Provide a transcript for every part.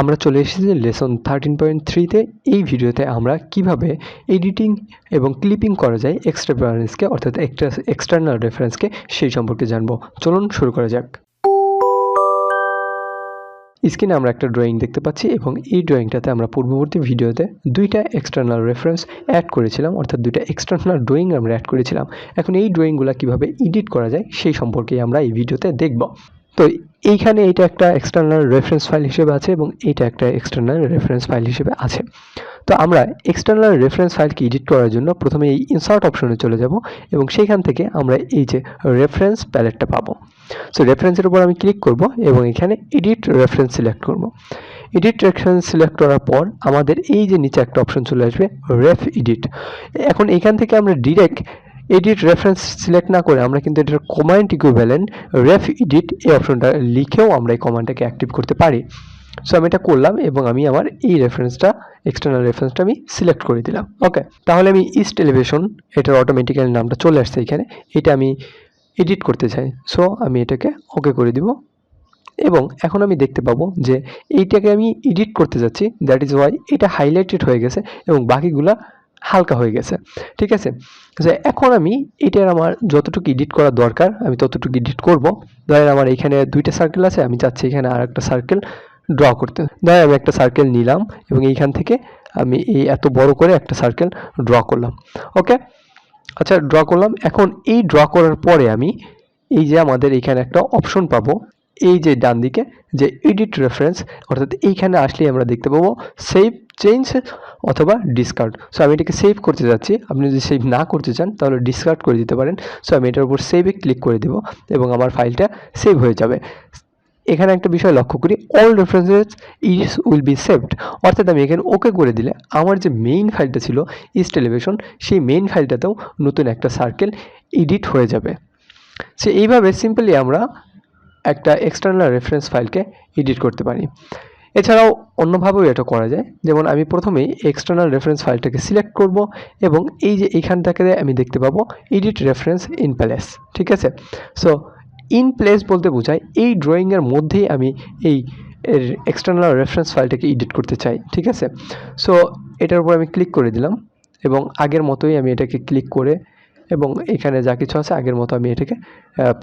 আমরা চলে এসেছি লেসন 13.3 তে। এই ভিডিওতে আমরা কিভাবে এডিটিং এবং ক্লিপিং করা যায় এক্সট্রা রেফারেন্সকে অর্থাৎ এক্সটার্নাল রেফারেন্সকে সেই সম্পর্কে জানবো। চলুন শুরু করা যাক। স্ক্রিনে আমরা একটা ড্রয়িং দেখতে পাচ্ছি এবং এই ড্রয়িংটাতে আমরা পূর্ববর্তী ভিডিওতে দুইটা এক্সটার্নাল রেফারেন্স অ্যাড করেছিলাম, অর্থাৎ দুইটা এক্সটার্নাল ড্রয়িং আমরা অ্যাড করেছিলাম। এখন এই ড্রয়িংগুলো কিভাবে এডিট করা যায় সেই সম্পর্কে আমরা এই ভিডিওতে দেখব। তো এইখানে এটা একটা এক্সটার্নাল রেফারেন্স ফাইল হিসেবে আছে এবং এটা একটা এক্সটার্নাল রেফারেন্স ফাইল হিসেবে আছে। তো আমরা এক্সটার্নাল রেফারেন্স ফাইলকে এডিট করার জন্য প্রথমে এই ইনসার্ট অপশনে চলে যাব এবং সেখান থেকে আমরা এই যে রেফারেন্স প্যালেটটা পাবো। সো রেফারেন্সের উপর আমি ক্লিক করব এবং এখানে এডিট রেফারেন্স সিলেক্ট করব। এডিট রেফারেন্স সিলেক্ট করার পর আমাদের এই যে নিচে একটা অপশন চলে আসবে রেফ এডিট। এখন এখান থেকে আমরা ডিরেক্ট এডিট রেফারেন্স সিলেক্ট না করে আমরা কিন্তু এটার কমান্ড ইকুইভ্যালেন্ট রেফ এডিট এই অপশনটা লিখেও আমরা এই কমান্ডটাকে অ্যাক্টিভ করতে পারি। সো আমি এটা করলাম এবং আমি আমার এই রেফারেন্সটা এক্সটার্নাল রেফারেন্সটা আমি সিলেক্ট করে দিলাম। ওকে, তাহলে আমি ইস্ট এলিভেশন এটার অটোমেটিক্যালি নামটা চলে আসছে এখানে, এটা আমি এডিট করতে চাই। সো আমি এটাকে ওকে করে দিব এবং এখন আমি দেখতে পাবো যে এইটাকে আমি এডিট করতে যাচ্ছি, দ্যাট ইজ ওয়াই এটা হাইলাইটেড হয়ে গেছে এবং বাকিগুলা হালকা হয়ে গেছে। ঠিক আছে, যে এখন আমি এটার আমার যতটুকু এডিট করা দরকার আমি ততটুকু এডিট করব। ধরেন আমার এখানে দুইটা সার্কেল আছে, আমি চাচ্ছি এখানে আর একটা সার্কেল ড্র করতে। ধরেন আমি একটা সার্কেল নিলাম এবং এইখান থেকে আমি এই এত বড় করে একটা সার্কেল ড্র করলাম। ওকে, আচ্ছা ড্র করলাম। এখন এই ড্র করার পরে আমি এই যে আমাদের এখানে একটা অপশন পাবো, এই যে ডান দিকে যে এডিট রেফারেন্স, অর্থাৎ এইখানে আসলে আমরা দেখতে পাবো সেভ, চেঞ্জ অথবা ডিসকার্ড। সো আমি এটাকে সেভ করতে যাচ্ছি, আপনি যদি সেভ না করতে চান তাহলে ডিসকার্ড করে দিতে পারেন। সো আমি এটার উপর সেভে ক্লিক করে দেব এবং আমার ফাইলটা সেভ হয়ে যাবে। এখানে একটা বিষয় লক্ষ্য করি, all references is will be saved, অর্থাৎ আমি এখানে ওকে করে দিলে আমার যে মেইন ফাইলটা ছিল ইস্ট এলিভেশন, সেই মেইন ফাইলটাতেও নতুন একটা সার্কেল এডিট হয়ে যাবে। সো এইভাবে সিম্পলি আমরা একটা এক্সটার্নাল রেফারেন্স ফাইলকে এডিট করতে পারি। এছাড়াও অন্যভাবেও এটা করা যায়, যেমন আমি প্রথমেই এক্সটার্নাল রেফারেন্স ফাইলটাকে সিলেক্ট করব এবং এই যে এইখান থেকে আমি দেখতে পাবো এডিট রেফারেন্স ইন প্লেস। ঠিক আছে, সো ইন প্লেস বলতে বোঝায় এই ড্রয়িংয়ের মধ্যেই আমি এই এক্সটার্নাল রেফারেন্স ফাইলটাকে এডিট করতে চাই। ঠিক আছে, সো এটার উপর আমি ক্লিক করে দিলাম এবং আগের মতোই আমি এটাকে ক্লিক করে এবং এখানে যা কিছু আছে আগের মতো আমি এটাকে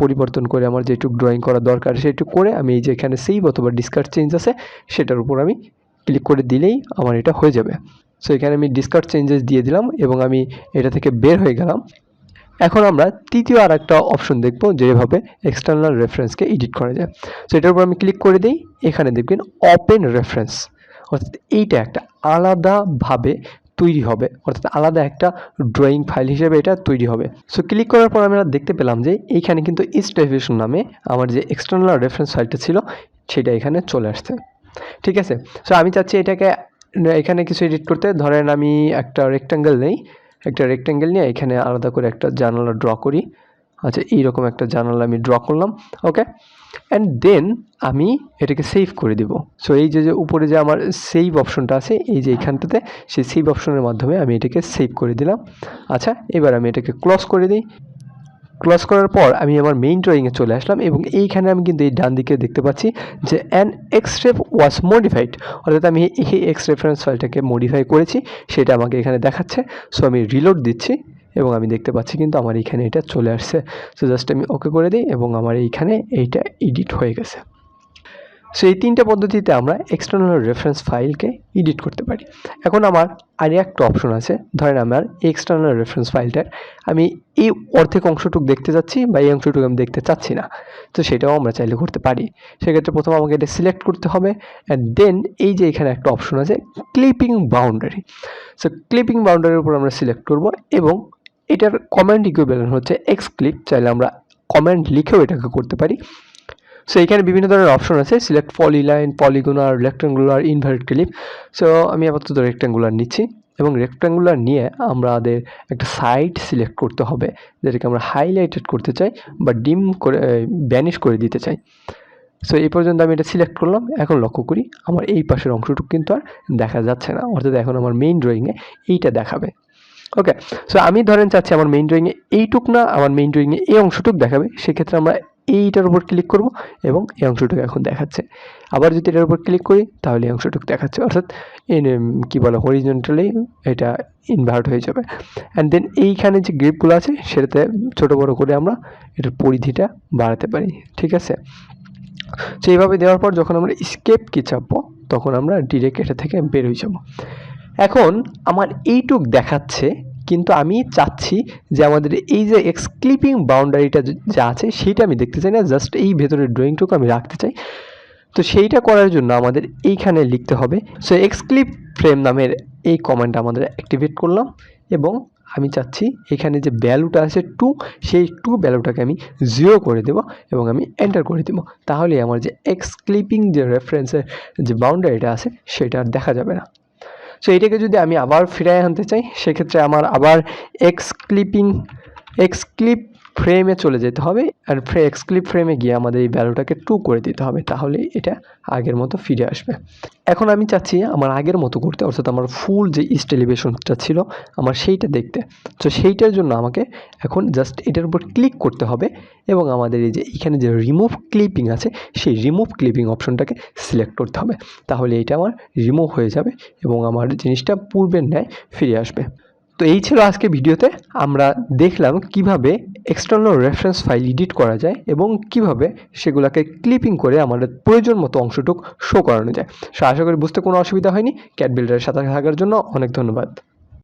পরিবর্তন করে আমার যেটুকু ড্রয়িং করা দরকার সেটুকু করে আমি এই যে এখানে সেভ অথবা ডিসকার্ড চেঞ্জ আছে সেটার উপর আমি ক্লিক করে দিলেই আমার এটা হয়ে যাবে। সো এখানে আমি ডিসকার্ড চেঞ্জেস দিয়ে দিলাম এবং আমি এটা থেকে বের হয়ে গেলাম। এখন আমরা তৃতীয় আর একটা অপশন দেখব যেভাবে এক্সটার্নাল রেফারেন্সকে এডিট করা যায়। সো এটার উপর আমি ক্লিক করে দিই, এখানে দেখবেন ওপেন রেফারেন্স, অর্থাৎ এইটা একটা আলাদাভাবে তৈরি হবে, অর্থাৎ আলাদা একটা ড্রয়িং ফাইল হিসেবে এটা তৈরি হবে। সো ক্লিক করার পর আমরা দেখতে পেলাম যে এইখানে কিন্তু ইস্ট এলিভেশন নামে আমার যে এক্সটার্নাল রেফারেন্স ফাইলটা ছিল সেটা এখানে চলে আসছে। ঠিক আছে, সো আমি চাচ্ছি এটাকে এখানে কিছু এডিট করতে। ধরেন আমি একটা রেক্ট্যাঙ্গেল নেই, একটা রেক্ট্যাঙ্গেল নিয়ে এখানে আলাদা করে একটা জানালা ড্র করি। আচ্ছা, এইরকম একটা জানালা আমি ড্র করলাম। ওকে, অ্যান্ড দেন আমি এটাকে সেভ করে দিব। সো এই যে উপরে যে আমার সেভ অপশনটা আছে, এই যে এইখানটাতে সেই সেভ অপশনের মাধ্যমে আমি এটাকে সেভ করে দিলাম। আচ্ছা, এবার আমি এটাকে ক্লোজ করে দিই। ক্লোজ করার পর আমি আমার মেইন ড্রয়িংয়ে চলে আসলাম এবং এইখানে আমি কিন্তু এই ডান দিকে দেখতে পাচ্ছি যে অ্যান এক্সরেফ ওয়াজ মডিফাইড, অর্থাৎ আমি এই এক্স রেফারেন্স ফাইলটাকে মডিফাই করেছি সেটা আমাকে এখানে দেখাচ্ছে। সো আমি রিলোড দিচ্ছি এবং আমি দেখতে পাচ্ছি কিন্তু আমার এইখানে এটা চলে আসছে। সো জাস্ট আমি ওকে করে দিই এবং আমার এইখানে এইটা এডিট হয়ে গেছে। সো এই তিনটে পদ্ধতিতে আমরা এক্সটার্নাল রেফারেন্স ফাইলকে এডিট করতে পারি। এখন আমার আর একটা অপশন আছে, ধরেন আমার এক্সটার্নাল রেফারেন্স ফাইলটার আমি এই অর্ধেক অংশটুকু দেখতে চাচ্ছি বা এই অংশটুকু আমি দেখতে চাচ্ছি না, তো সেটাও আমরা চাইলে করতে পারি। সেক্ষেত্রে প্রথমে আমাকে এটা সিলেক্ট করতে হবে অ্যান্ড দেন এই যে এখানে একটা অপশন আছে ক্লিপিং বাউন্ডারি। সো ক্লিপিং বাউন্ডারির উপর আমরা সিলেক্ট করব এবং এটার কমান্ড ইকুইভ্যালেন্ট হচ্ছে এক্স ক্লিপ, চাইলে আমরা কমান্ড লিখেও এটাকে করতে পারি। সো এখানে বিভিন্ন ধরনের অপশন আছে, select polyline, polygonal, rectangular, inverted clip. So আমি আপাতত রেক্ট্যাঙ্গুলার নিচ্ছি এবং রেক্ট্যাঙ্গুলার নিয়ে আমাদের একটা সাইড সিলেক্ট করতে হবে যেটাকে আমরা হাইলাইটেড করতে চাই বা ডিম করে ব্যানিশ করে দিতে চাই। সো এই পর্যন্ত আমি এটা সিলেক্ট করলাম। এখন লক্ষ্য করি আমার এই পাশের অংশটুকু কিন্তু আর দেখা যাচ্ছে না, অর্থাৎ এখন আমার মেইন ড্রয়িংয়ে এইটা দেখাবে। ওকে, সো আমি ধরেন চাচ্ছি আমার মেইন ড্রয়িংয়ে এইটুক না, আমার মেইন ড্রয়িংয়ে এই অংশটুক দেখাবে। সেক্ষেত্রে আমরা এইটার উপর ক্লিক করব এবং এই অংশটুকু এখন দেখাচ্ছে। আবার যদি এটার উপর ক্লিক করি তাহলে এই অংশটুকু দেখাচ্ছে, অর্থাৎ কী বলে হরিজন্টালি এটা ইনভার্ট হয়ে যাবে। অ্যান্ড দেন এইখানে যে গ্রিপগুলো আছে সেটাতে ছোটো বড়ো করে আমরা এটার পরিধিটা বাড়াতে পারি, ঠিক আছে। তো এইভাবে দেওয়ার পর যখন আমরা স্কেপ কি চাপবো তখন আমরা ডিরেক্ট এটা থেকে বের হয়ে যাব। এখন আমার এইটুক দেখাচ্ছে, কিন্তু আমি চাচ্ছি যে আমাদের এই যে এক্সক্লিপিং বাউন্ডারিটা যা আছে সেইটা আমি দেখতে চাই না, জাস্ট এই ভেতরের ড্রয়িংটুকু আমি রাখতে চাই। তো সেইটা করার জন্য আমাদের এইখানে লিখতে হবে। সো এক্সক্লিপ ফ্রেম নামের এই কমান্ডটা আমাদের অ্যাক্টিভেট করলাম এবং আমি চাচ্ছি এখানে যে ভ্যালুটা আছে 2, সেই 2 ভ্যালুটাকে আমি 0 করে দেব এবং আমি এন্টার করে দেব। তাহলে আমার যে এক্সক্লিপিং যে রেফারেন্সের যে বাউন্ডারিটা আছে সেটা আর দেখা যাবে না। সো এটাকে যদি আমি আবার ফিরিয়ে আনতে চাই সেক্ষেত্রে আমার আবার এক্সক্লিপ ফ্রেমে চলে যেতে হবে, আর এক্সক্লিপ ফ্রেমে গিয়ে আমাদের এই ভ্যালুটাকে 2 করে দিতে হবে, তাহলে এটা আগের মতো ফিরে আসবে। এখন আমি চাচ্ছি আমার আগের মতো করতে, অর্থাৎ আমার ফুল যে ইস্ট এলিভেশনটা ছিল আমার সেইটা দেখতে। তো সেইটার জন্য আমাকে এখন জাস্ট এটার উপর ক্লিক করতে হবে এবং আমাদের এই যে এখানে যে রিমুভ ক্লিপিং আছে সেই রিমুভ ক্লিপিং অপশনটাকে সিলেক্ট করতে হবে, তাহলে এটা আমার রিমুভ হয়ে যাবে এবং আমার জিনিসটা পূর্বের ন্যায় ফিরে আসবে। তো এই ছিল আজকে ভিডিওতে আমরা দেখলাম কিভাবে এক্সটার্নাল রেফারেন্স ফাইল এডিট করা যায় এবং কিভাবে সেগুলোকে ক্লিপিং করে আমাদের প্রয়োজন মতো অংশটুকু শো করানো যায়। সো আশা করি বুঝতে কোনো অসুবিধা হয়নি। ক্যাড বিল্ডারের সাথে থাকার জন্য অনেক ধন্যবাদ।